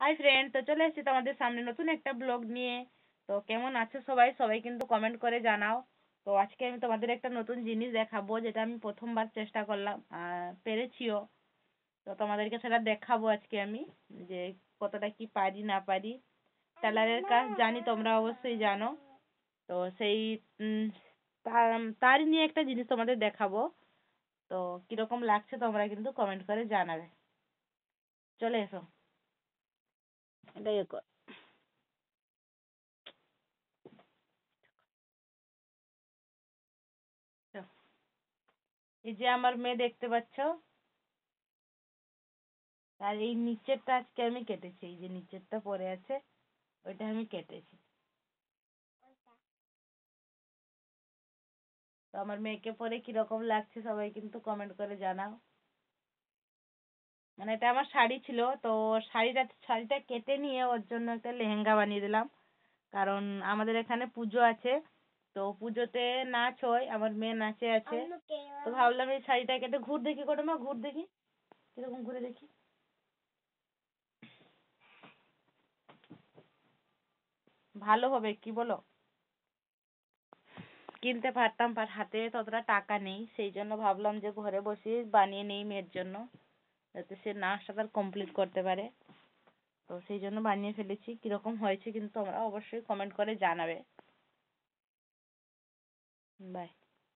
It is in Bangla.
হাই ফ্রেন্ড, তো চলে এসেছি তোমাদের সামনে নতুন একটা ব্লগ নিয়ে। তো কেমন আছো সবাই? সবাই কিন্তু কমেন্ট করে জানাও। তো আজকে আমি তোমাদের একটা নতুন জিনিস দেখাবো, যেটা আমি প্রথমবার চেষ্টা করলাম, পেরেছিও। তো তোমাদেরকে সেটা দেখাবো আজকে আমি, যে কতটা কি পারি না পারি। টেলারের কাজ জানি, তোমরা অবশ্যই জানো। তো সেই উম, তারই নিয়ে একটা জিনিস তোমাদের দেখাবো। তো কিরকম লাগছে তোমরা কিন্তু কমেন্ট করে জানাবে। চলে এসো, এটা ইয়ে কর। এই যে আমার মেয়ে দেখতে পাচ্ছ, আর এই নিচেরটা আজকে আমি কেটেছি, এই যে নিচেরটা পড়ে আছে ওইটা আমি কেটেছি। তো আমার মেয়েকে পরে কিরকম লাগছে সবাই কিন্তু কমেন্ট করে জানাও। মানে এটা আমার শাড়ি ছিল, তো শাড়িটা কেটে নিয়ে ওর জন্য একটা লেহেঙ্গা বানিয়ে দিলাম। কারণ আমাদের এখানে পুজো আছে, তো পুজোতে নাচ হয়, আমার মেয়ে নাচে আছে। তো ভাবলাম এই শাড়িটা কেটে ঘুর দেখি, কটো মা ঘুর দেখি, কিরকম ঘুরে দেখি। ভালো হবে কি বলো? কিনতে পারতাম, বাট হাতে ততটা টাকা নেই, সেই জন্য ভাবলাম যে ঘরে বসে বানিয়ে নেই মেয়ের জন্য, যাতে সে নাচটা তার কমপ্লিট করতে পারে। তো সেই জন্য বানিয়ে ফেলেছি। কিরকম হয়েছে কিন্তু তোমরা অবশ্যই কমেন্ট করে জানাবে। বাই।